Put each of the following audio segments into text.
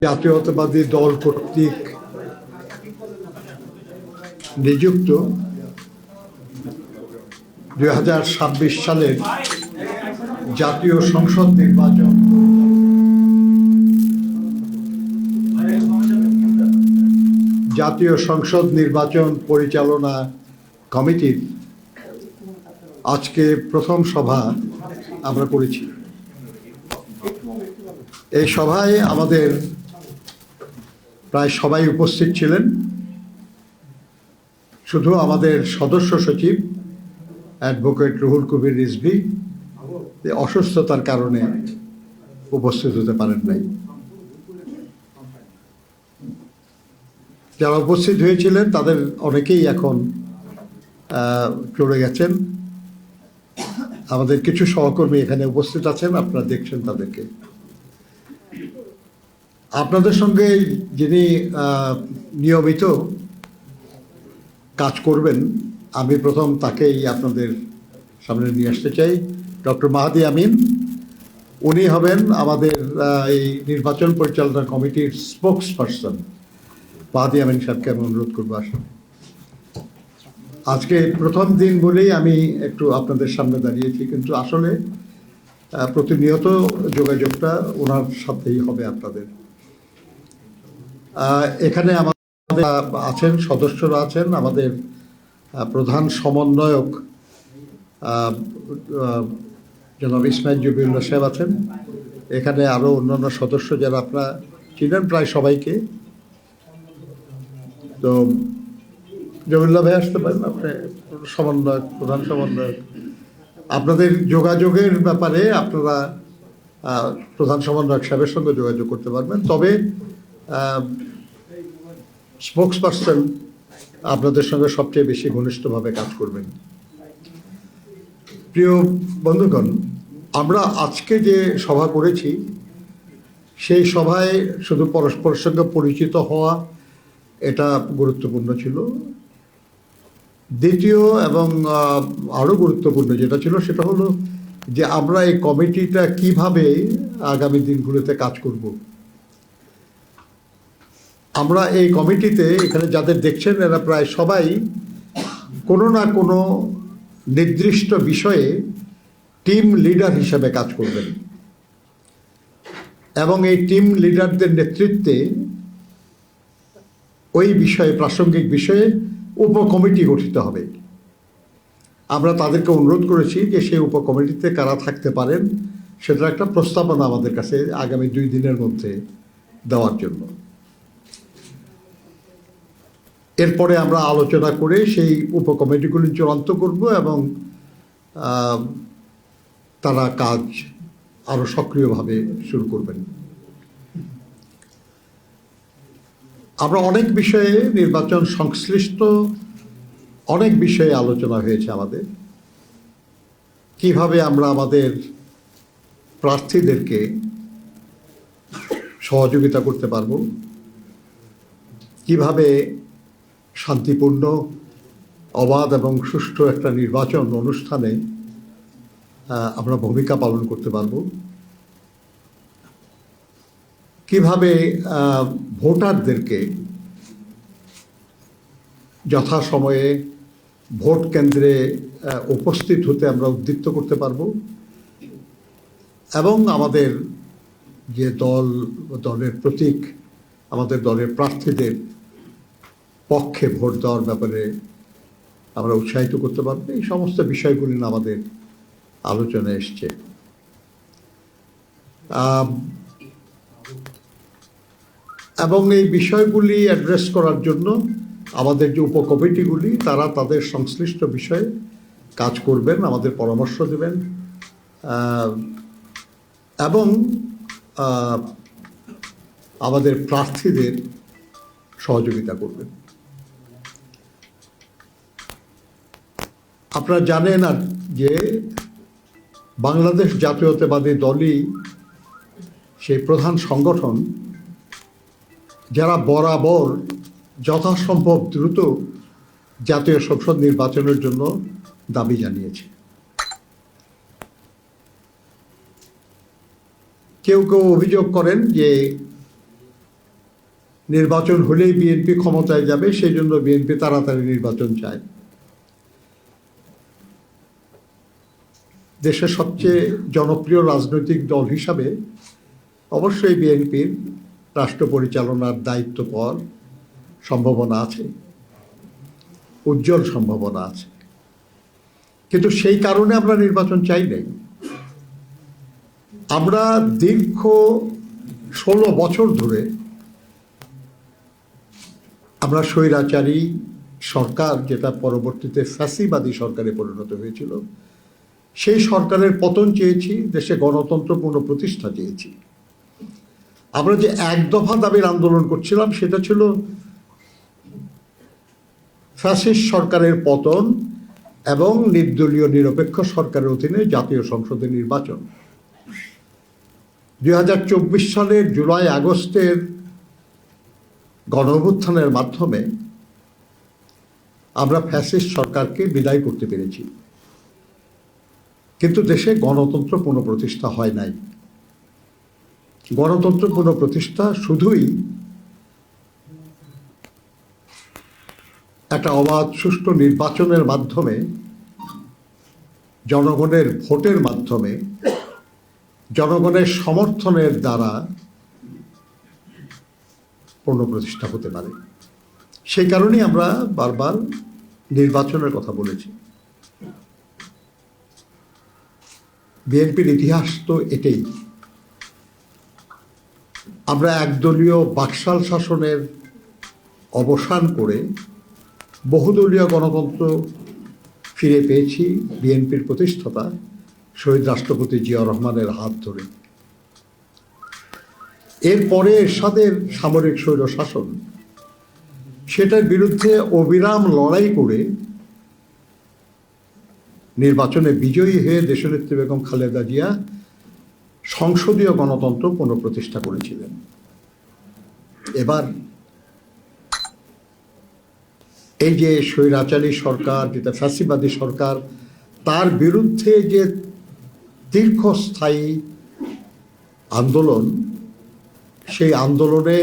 জাতীয়তাবাদী দল কর্তৃক নিযুক্ত 2026 সালের জাতীয় সংসদ নির্বাচন পরিচালনা কমিটির আজকে প্রথম সভা আমরা করেছি। এই সভায় আমাদের প্রায় সবাই উপস্থিত ছিলেন। শুধু আমাদের সদস্য সচিব অ্যাডভোকেট রুহুল কবির রিজভী অসুস্থতার কারণে উপস্থিত হতে পারেন নাই। যারা উপস্থিত হয়েছিলেন তাদের অনেকেই এখন চলে গেছেন। আমাদের কিছু সহকর্মী এখানে উপস্থিত আছেন, আপনারা দেখছেন তাদেরকে। আপনাদের সঙ্গে যিনি নিয়মিত কাজ করবেন, আমি প্রথম তাকেই আপনাদের সামনে নিয়ে আসতে চাই। ডক্টর মাহাদি আমিন, উনি হবেন আমাদের এই নির্বাচন পরিচালনা কমিটির স্পোকস পারসন। মাহাদি আমিন সাহেবকে আমি অনুরোধ করবো আসেন। আজকে প্রথম দিন বলেই আমি একটু আপনাদের সামনে দাঁড়িয়েছি, কিন্তু আসলে প্রতিনিয়ত যোগাযোগটা ওনার সাথেই হবে আপনাদের। এখানে আমাদের আছেন, সদস্যরা আছেন, আমাদের প্রধান সমন্বয়ক জনাব ইসমাইল জবিউল্লাহ সাহেব আছেন। এখানে আরও অন্যান্য সদস্য যারা আপনারা চিনেন প্রায় সবাইকে। তো জবিউল্লাহ ভাই আসতে পারেন, আপনি সমন্বয়ক, প্রধান সমন্বয়ক। আপনাদের যোগাযোগের ব্যাপারে আপনারা প্রধান সমন্বয়ক সাহেবের সঙ্গে যোগাযোগ করতে পারবেন। তবে স্পোকস পারসন আপনাদের সঙ্গে সবচেয়ে বেশি ঘনিষ্ঠভাবে কাজ করবেন। প্রিয় বন্ধুগণ, আমরা আজকে যে সভা করেছি সেই সভায় শুধু পরস্পরের সঙ্গে পরিচিত হওয়া এটা গুরুত্বপূর্ণ ছিল। দ্বিতীয় এবং আরও গুরুত্বপূর্ণ যেটা ছিল সেটা হলো যে আমরা এই কমিটিটা কিভাবে আগামী দিনগুলোতে কাজ করব। আমরা এই কমিটিতে এখানে যাদের দেখছেন এরা প্রায় সবাই কোনো না কোনো নির্দিষ্ট বিষয়ে টিম লিডার হিসেবে কাজ করবেন, এবং এই টিম লিডারদের নেতৃত্বে ওই বিষয়ে, প্রাসঙ্গিক বিষয়ে উপকমিটি গঠিত হবে। আমরা তাদেরকে অনুরোধ করেছি যে সেই উপকমিটিতে কারা থাকতে পারেন সেটার একটা প্রস্তাবনা আমাদের কাছে আগামী 2 দিনের মধ্যে দেওয়ার জন্য। এরপরে আমরা আলোচনা করে সেই উপকমিটিগুলি চূড়ান্ত করব এবং তারা কাজ আরও সক্রিয়ভাবে শুরু করবেন। আমরা অনেক বিষয়ে, নির্বাচন সংশ্লিষ্ট অনেক বিষয়ে আলোচনা হয়েছে আমাদের। কিভাবে আমরা আমাদের প্রার্থীদেরকে সহযোগিতা করতে পারব, কিভাবে শান্তিপূর্ণ, অবাধ এবং সুষ্ঠু একটা নির্বাচন অনুষ্ঠানে আমরা ভূমিকা পালন করতে পারব, কিভাবে ভোটারদেরকে যথাসময়ে ভোট কেন্দ্রে উপস্থিত হতে আমরা উদ্দীপ্ত করতে পারব, এবং আমাদের যে দলের প্রতীক, আমাদের দলের প্রার্থীদের পক্ষে ভোট দেওয়ার ব্যাপারে আমরা উৎসাহিত করতে পারবো। এই সমস্ত বিষয়গুলি না আমাদের আলোচনায় এসছে। এবং এই বিষয়গুলি অ্যাড্রেস করার জন্য আমাদের যে উপকমিটিগুলি তারা তাদের সংশ্লিষ্ট বিষয়ে কাজ করবেন, আমাদের পরামর্শ দেবেন এবং আমাদের প্রার্থীদের সহযোগিতা করবেন। আপনারা জানেন আর যে বাংলাদেশ জাতীয়তাবাদী দলই সেই প্রধান সংগঠন যারা বরাবর যথাসম্ভব দ্রুত জাতীয় সংসদ নির্বাচনের জন্য দাবি জানিয়েছে। কেউ কেউ অভিযোগ করেন যে নির্বাচন হলেই বিএনপি ক্ষমতায় যাবে, সেই জন্য বিএনপি তাড়াতাড়ি নির্বাচন চায়। দেশের সবচেয়ে জনপ্রিয় রাজনৈতিক দল হিসাবে অবশ্যই বিএনপির রাষ্ট্র পরিচালনার দায়িত্ব পাওয়ার সম্ভাবনা আছে, উজ্জ্বল সম্ভাবনা আছে। কিন্তু সেই কারণে আমরা নির্বাচন চাই নাই। আমরা দীর্ঘ 16 বছর ধরে আমরা স্বৈরাচারী সরকার, যেটা পরবর্তীতে ফ্যাসিবাদী সরকারে পরিণত হয়েছিল, সেই সরকারের পতন চেয়েছি, দেশে গণতন্ত্র পুনঃপ্রতিষ্ঠা চেয়েছি। আমরা যে এক দফা দাবির আন্দোলন করছিলাম সেটা ছিল ফ্যাসিস্ট সরকারের পতন এবং নির্দলীয় নিরপেক্ষ সরকারের অধীনে জাতীয় সংসদে নির্বাচন। 2024 সালের জুলাই আগস্টের গণঅভ্যুত্থানের মাধ্যমে আমরা ফ্যাসিস্ট সরকারকে বিদায় করতে পেরেছি, কিন্তু দেশে গণতন্ত্র পুনঃপ্রতিষ্ঠা হয় নাই। গণতন্ত্র পুনঃপ্রতিষ্ঠা শুধুই একটা অবাধ সুষ্ঠু নির্বাচনের মাধ্যমে, জনগণের ভোটের মাধ্যমে, জনগণের সমর্থনের দ্বারা পুনঃপ্রতিষ্ঠা হতে পারে। সেই কারণেই আমরা বারবার নির্বাচনের কথা বলেছি। বিএনপির ইতিহাস তো এটাই। আমরা একদলীয় বাকশাল শাসনের অবসান করে বহুদলীয় গণতন্ত্র ফিরে পেয়েছি বিএনপির প্রতিষ্ঠাতা শহীদ রাষ্ট্রপতি জিয়া রহমানের হাত ধরে। এরপরে এরশাদের সামরিক স্বৈর শাসন, সেটার বিরুদ্ধে অবিরাম লড়াই করে নির্বাচনে বিজয়ী হয়ে দেশনেত্রী বেগম খালেদা জিয়া সংসদীয় গণতন্ত্র পুনঃপ্রতিষ্ঠা করেছিলেন। এবার এই যে স্বৈরাচারী সরকার, যেটা ফ্যাসিবাদী সরকার, তার বিরুদ্ধে যে দীর্ঘস্থায়ী আন্দোলন, সেই আন্দোলনে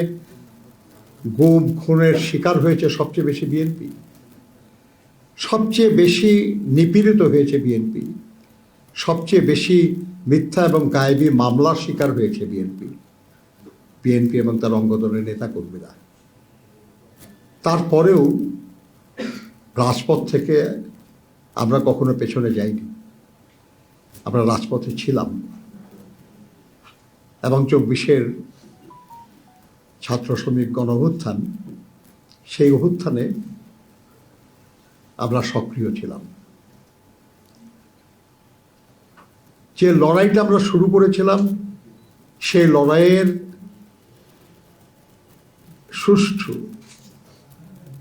গুম খুনের শিকার হয়েছে সবচেয়ে বেশি বিএনপি, সবচেয়ে বেশি নিপীড়িত হয়েছে বিএনপি, সবচেয়ে বেশি মিথ্যা এবং গায়েবী মামলার শিকার হয়েছে বিএনপি এবং তার অঙ্গদলের নেতাকর্মীরা। তারপরেও রাজপথ থেকে আমরা কখনো পেছনে যাইনি, আমরা রাজপথে ছিলাম এবং 24-এর ছাত্র শ্রমিক গণ অভ্যুত্থান, সেই অভ্যুত্থানে আমরা সক্রিয় ছিলাম। যে লড়াইটা আমরা শুরু করেছিলাম, সেই লড়াইয়ের সুষ্ঠু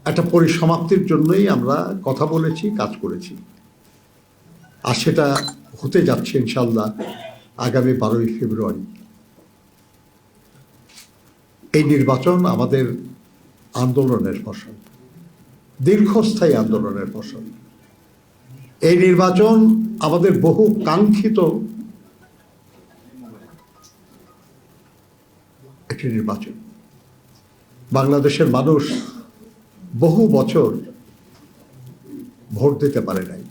একটা পরিসমাপ্তির জন্যই আমরা কথা বলেছি, কাজ করেছি। আর সেটা হতে যাচ্ছে ইনশাল্লাহ আগামী 12ই ফেব্রুয়ারি। এই নির্বাচন আমাদের আন্দোলনের ফসল, দীর্ঘস্থায়ী আন্দোলনের ফসল। এই নির্বাচন আমাদের বহু কাঙ্ক্ষিত একটি নির্বাচন। বাংলাদেশের মানুষ বহু বছর ভোট দিতে পারে নাই,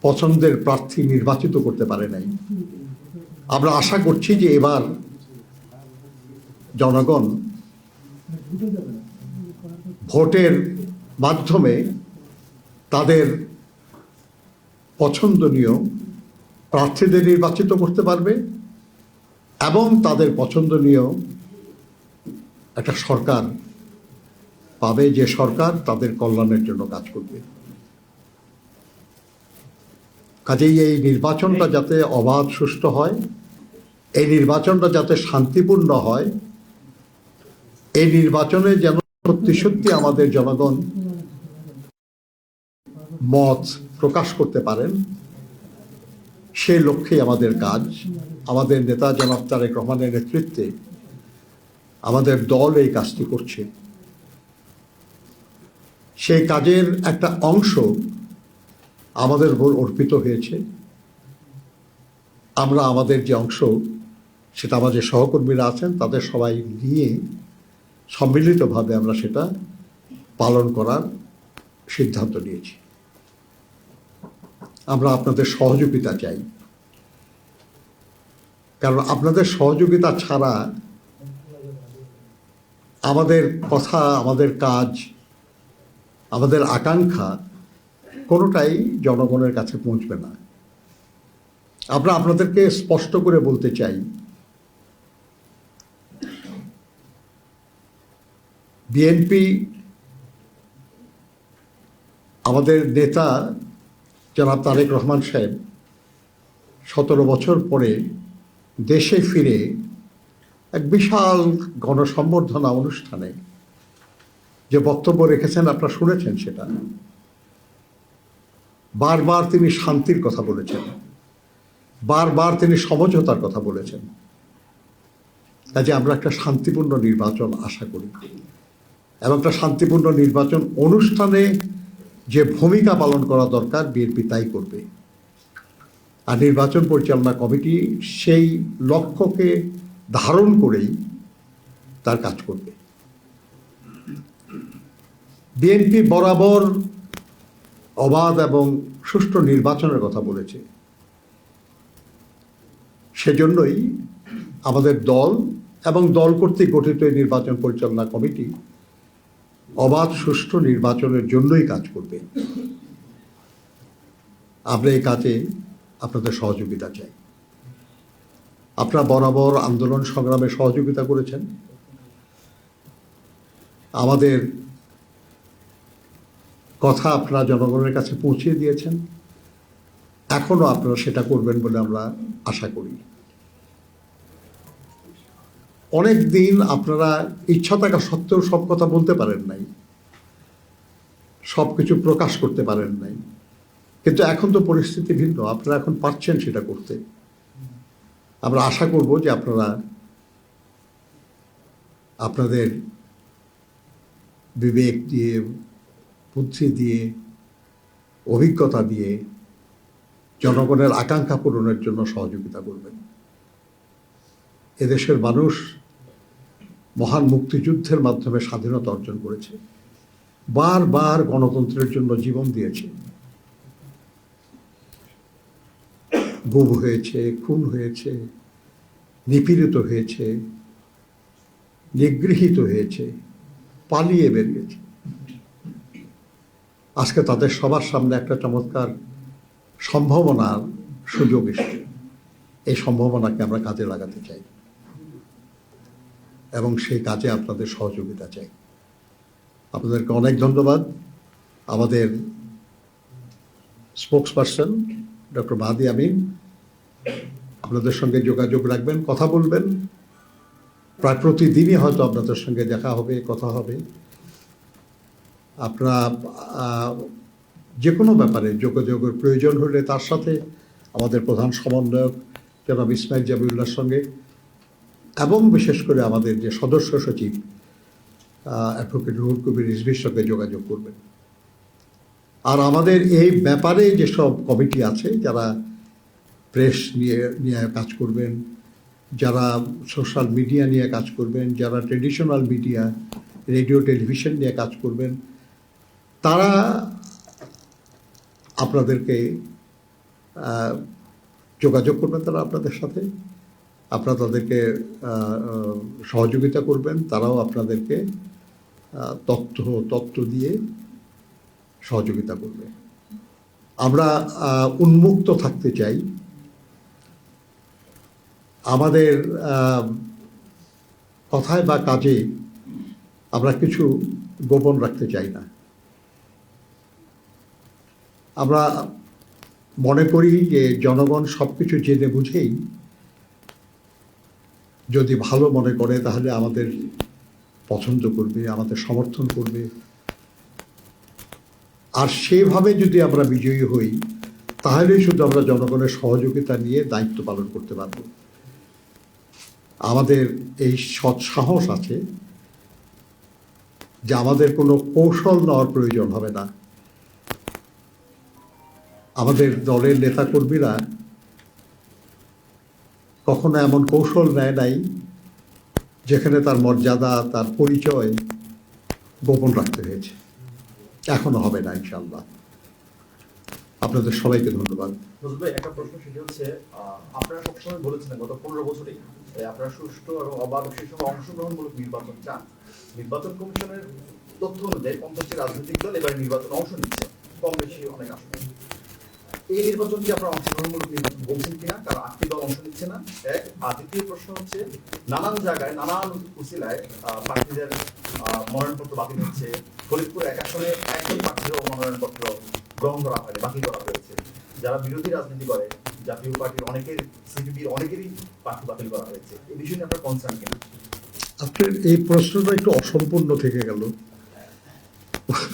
পছন্দের প্রার্থী নির্বাচিত করতে পারে নাই। আমরা আশা করছি যে এবার জনগণ ভোটের মাধ্যমে তাদের পছন্দনীয় প্রার্থীদের নির্বাচিত করতে পারবে এবং তাদের পছন্দনীয় একটা সরকার পাবে, যে সরকার তাদের কল্যাণের জন্য কাজ করবে। কাজেই এই নির্বাচনটা যাতে অবাধ সুষ্ঠু হয়, এই নির্বাচনটা যাতে শান্তিপূর্ণ হয়, এই নির্বাচনে যেন সত্যি সত্যি আমাদের জনগণ মত প্রকাশ করতে পারেন, সেই লক্ষ্যেই আমাদের কাজ। আমাদের নেতা জনাব তারেক রহমানের নেতৃত্বে আমাদের দল এই কাজটি করছে। সেই কাজের একটা অংশ আমাদের উপর অর্পিত হয়েছে। আমরা আমাদের যে অংশ, সেটা আমাদের সহকর্মীরা আছেন তাদের সবাই নিয়ে সম্মিলিতভাবে আমরা সেটা পালন করার সিদ্ধান্ত নিয়েছি। আমরা আপনাদের সহযোগিতা চাই, কারণ আপনাদের সহযোগিতা ছাড়া আমাদের কথা, আমাদের কাজ, আমাদের আকাঙ্ক্ষা কোনোটাই জনগণের কাছে পৌঁছবে না। আমরা আপনাদেরকে স্পষ্ট করে বলতে চাই, বিএনপি, আমাদের নেতা জনাব তারেক রহমান সাহেব 17 বছর পরে দেশে ফিরে এক বিশাল গণসম্বর্ধনা অনুষ্ঠানে যে বক্তব্য রেখেছেন আপনারা শুনেছেন, সেটা বারবার তিনি শান্তির কথা বলেছেন, বারবার তিনি সমঝোতার কথা বলেছেন। কাজে আমরা একটা শান্তিপূর্ণ নির্বাচন আশা করি, এবং একটা শান্তিপূর্ণ নির্বাচন অনুষ্ঠানে যে ভূমিকা পালন করা দরকার বিএনপি তাই করবে। আর নির্বাচন পরিচালনা কমিটি সেই লক্ষ্যকে ধারণ করেই তার কাজ করবে। বিএনপি বরাবর অবাধ এবং সুষ্ঠু নির্বাচনের কথা বলেছে। সেজন্যই আমাদের দল এবং দল কর্তৃক গঠিত এই নির্বাচন পরিচালনা কমিটি অবাধ সুষ্ঠু নির্বাচনের জন্যই কাজ করবে। আমরা এই কাজে আপনাদের সহযোগিতা চাই। আপনারা বরাবর আন্দোলন সংগ্রামে সহযোগিতা করেছেন, আমাদের কথা আপনারা জনগণের কাছে পৌঁছে দিয়েছেন, এখনো আপনারা সেটা করবেন বলে আমরা আশা করি। অনেক দিন আপনারা ইচ্ছা থাকা সত্ত্বেও সব কথা বলতে পারেন নাই, সব কিছু প্রকাশ করতে পারেন নাই, কিন্তু এখন তো পরিস্থিতি ভিন্ন, আপনারা এখন পারছেন সেটা করতে। আমরা আশা করব যে আপনারা আপনাদের বিবেক দিয়ে, বুদ্ধি দিয়ে, অভিজ্ঞতা দিয়ে জনগণের আকাঙ্ক্ষা পূরণের জন্য সহযোগিতা করবেন। এদেশের মানুষ মহান মুক্তিযুদ্ধের মাধ্যমে স্বাধীনতা অর্জন করেছে, বারবার গণতন্ত্রের জন্য জীবন দিয়েছে। গুম হয়েছে, খুন হয়েছে, নিপীড়িত হয়েছে, নিগৃহীত হয়েছে, পালিয়ে বেরিয়েছে। আজকে তাদের সবার সামনে একটা চমৎকার সম্ভাবনার সুযোগ এসেছে। এই সম্ভাবনাকে আমরা কাজে লাগাতে চাই এবং সেই কাজে আপনাদের সহযোগিতা চাই। আপনাদেরকে অনেক ধন্যবাদ। আমাদের স্পোকসপারসন ডক্টর মাহাদি আমিন আপনাদের সঙ্গে যোগাযোগ রাখবেন, কথা বলবেন। প্রায় প্রতিদিনই হয়তো আপনাদের সঙ্গে দেখা হবে, কথা হবে। আপনারা যে কোনো ব্যাপারে যোগাযোগের প্রয়োজন হলে তার সাথে আমাদের প্রধান সমন্বয়ক জনাব ইসমাইল জাবিউল্লাহর সঙ্গে, এবং বিশেষ করে আমাদের যে সদস্য সচিব অ্যাডভোকেট রুহুল কবির রিজভির সঙ্গে যোগাযোগ করবেন। আর আমাদের এই ব্যাপারে যেসব কমিটি আছে, যারা প্রেস নিয়ে কাজ করবেন, যারা সোশ্যাল মিডিয়া নিয়ে কাজ করবেন, যারা ট্রেডিশনাল মিডিয়া, রেডিও টেলিভিশন নিয়ে কাজ করবেন, তারা আপনাদেরকে যোগাযোগ করবেন, তারা আপনাদের সাথে, আপনারা তাদেরকে সহযোগিতা করবেন, তারাও আপনাদেরকে তথ্য দিয়ে সহযোগিতা করবে। আমরা উন্মুক্ত থাকতে চাই, আমাদের কথায় বা কাজে আমরা কিছু গোপন রাখতে চাই না। আমরা মনে করি যে জনগণ সব কিছু জেনে বুঝেই যদি ভালো মনে করে তাহলে আমাদের পছন্দ করবে, আমাদের সমর্থন করবে। আর সেভাবে যদি আমরা বিজয়ী হই তাহলেই শুধু আমরা জনগণের সহযোগিতা নিয়ে দায়িত্ব পালন করতে পারব। আমাদের এই সৎ সাহস আছে যে আমাদের কোনো কৌশল নেওয়ার প্রয়োজন হবে না। আমাদের দলের নেতাকর্মীরা কখনো এমন কৌশল নেয় নাই যেখানে তার মর্যাদা, তার পরিচয় গোপন রাখতে হয়েছে। এখনো হবে না ইনশাআল্লাহ। আপনাদের সবাইকে ধন্যবাদ। নজরুল ভাই, একটা প্রশ্ন সেটি হচ্ছে, আপনারা সবসময় বলেছিলেন গত 15 বছরেই আপনারা সুষ্ঠু এবং অবাধ সেই সঙ্গে অংশগ্রহণমূলক নির্বাচন চান। নির্বাচন কমিশনের তথ্য অনুযায়ী 50টি রাজনৈতিক দল এবার নির্বাচনে অংশ নিচ্ছে, কম বেশি অনেক আসনে। এই নির্বাচন কি আপনারা অংশগ্রহণমূলক নির্বাচন বলছেন কিনা? কারণ 8টি দল অংশ নিচ্ছে না, এক। আর দ্বিতীয় প্রশ্ন হচ্ছে, নানান জায়গায় নানান উসিলায় প্রার্থীদের মনোনয়নপত্র বাতিল হচ্ছে। ফরিদপুর এক আসনে একজন প্রার্থীরও মনোনয়নপত্র গ্রহণ করা হয়নি, বাতিল করা হয়েছে। যারা বিরোধী রাজনীতি করে, জাতীয় পার্টির অনেকের, সিপিবির অনেকেরই প্রার্থী বাতিল করা হয়েছে। এই বিষয়ে নিয়ে আপনার কনসার্ন কিনা? আপনার এই প্রশ্নটা একটু অসম্পূর্ণ থেকে গেল।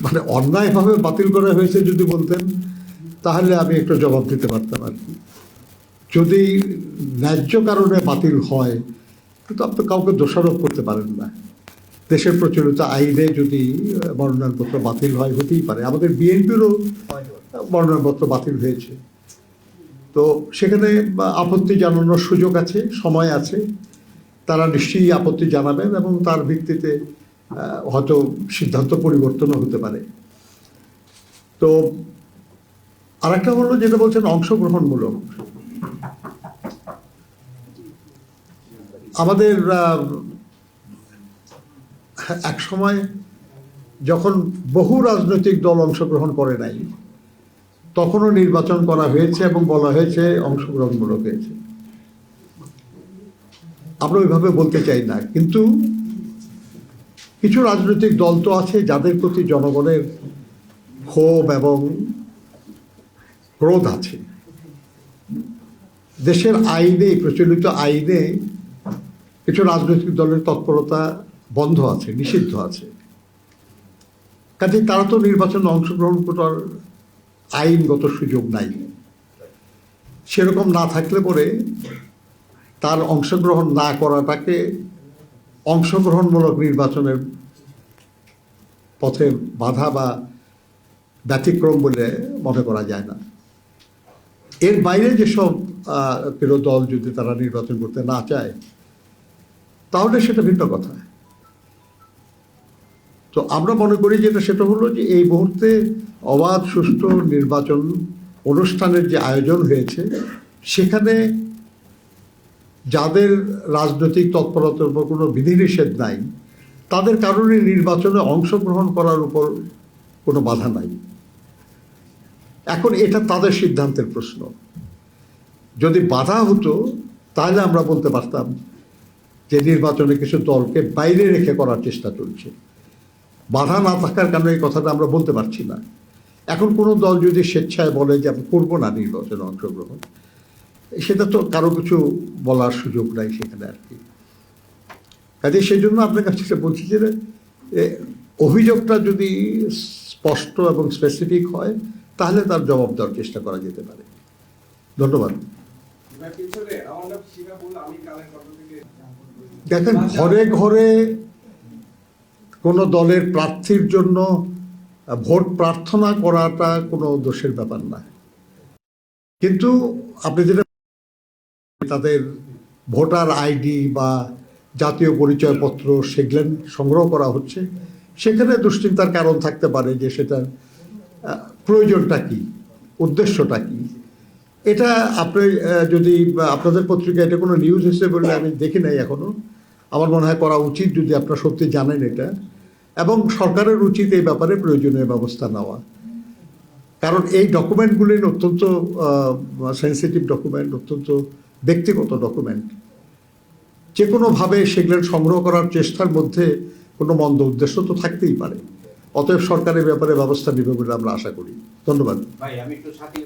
মানে অন্যায়ভাবে বাতিল করা হয়েছে যদি বলতেন তাহলে আমি একটু জবাব দিতে পারতাম আর কি। যদি ন্যায্য কারণে বাতিল হয়, কিন্তু আপনি কাউকে দোষারোপ করতে পারেন না। দেশের প্রচলিত আইনে যদি মনোনয়নপত্র বাতিল হয়, হতেই পারে। আমাদের বিএনপিরও মনোনয়নপত্র বাতিল হয়েছে। তো সেখানে আপত্তি জানানোর সুযোগ আছে, সময় আছে। তারা নিশ্চয়ই আপত্তি জানাবেন এবং তার ভিত্তিতে হয়তো সিদ্ধান্ত পরিবর্তনও হতে পারে। তো আরেকটা হলো যেটা বলছেন অংশগ্রহণমূলক। আমাদের এক সময় যখন বহু রাজনৈতিক দল অংশগ্রহণ করে নাই, তখনও নির্বাচন করা হয়েছে এবং বলা হয়েছে অংশগ্রহণমূলক হয়েছে। আমরা ওইভাবে বলতে চাই না, কিন্তু কিছু রাজনৈতিক দল তো আছে যাদের প্রতি জনগণের ক্ষোভ এবং ক্রোধ আছে। দেশের আইনে, প্রচলিত আইনে কিছু রাজনৈতিক দলের তৎপরতা বন্ধ আছে, নিষিদ্ধ আছে। কাজে তারা তো নির্বাচনে অংশগ্রহণ করার আইনগত সুযোগ নাই। সেরকম না থাকলে পরে তার অংশগ্রহণ না করাটাকে অংশগ্রহণমূলক নির্বাচনের পথে বাধা বা ব্যতিক্রম বলে মনে করা যায় না। এর বাইরে যেসব প্রিয় দল যদি তারা নির্বাচন করতে না চায়, তাহলে সেটা ভিন্ন কথা। তো আমরা মনে করি যেটা সেটা হলো যে এই মুহূর্তে অবাধ সুষ্ঠু নির্বাচন অনুষ্ঠানের যে আয়োজন হয়েছে, সেখানে যাদের রাজনৈতিক তৎপরতার উপর কোনো বিধিনিষেধ নাই, তাদের কারণে নির্বাচনে অংশগ্রহণ করার উপর কোনো বাধা নাই। এখন এটা তাদের সিদ্ধান্তের প্রশ্ন। যদি বাধা হতো তাহলে আমরা বলতে পারতাম যে নির্বাচনে কিছু দলকে বাইরে রেখে করার চেষ্টা চলছে। বাধা না থাকার কারণে এই কথাটা আমরা বলতে পারছি না। এখন কোনো দল যদি স্বেচ্ছায় বলে যে আমি করবো না নির্বাচনে অংশগ্রহণ, সেটা তো কারো কিছু বলার সুযোগ নাই সেখানে আর কি। কাজে সেই জন্য আপনার কাছে বলছি যে অভিযোগটা যদি স্পষ্ট এবং স্পেসিফিক হয় তাহলে তার জবাব দেওয়ার চেষ্টা করা যেতে পারে। ধন্যবাদ। দেখেন, ঘরে ঘরে কোনো দলের প্রার্থীর জন্য ভোট প্রার্থনা করাটা কোনো দোষের ব্যাপার না, কিন্তু আপনি যেটা তাদের ভোটার আইডি বা জাতীয় পরিচয়পত্র সেগুলো সংগ্রহ করা হচ্ছে, সেখানে দুশ্চিন্তার কারণ থাকতে পারে যে সেটার প্রয়োজনটা কি, উদ্দেশ্যটা কি। এটা আপনি যদি আপনাদের পত্রিকায় এটা কোনো নিউজ হিসেবে বললে আমি দেখি নাই এখনো। আমার মনে হয় করা উচিত যদি আপনারা সত্যি জানেন এটা, এবং সরকারের উচিত এই ব্যাপারে প্রয়োজনীয় ব্যবস্থা নেওয়া। কারণ এই ডকুমেন্টগুলি অত্যন্ত সেন্সিটিভ ডকুমেন্ট, অত্যন্ত ব্যক্তিগত ডকুমেন্ট। যে কোনোভাবে সেগুলো সংগ্রহ করার চেষ্টার মধ্যে কোনো মন্দ উদ্দেশ্য তো থাকতেই পারে। অতএব সরকারের ব্যাপারে ব্যবস্থা নেবে বলে আমরা আশা করি। ধন্যবাদ। ভাই, আমি একটু সাথে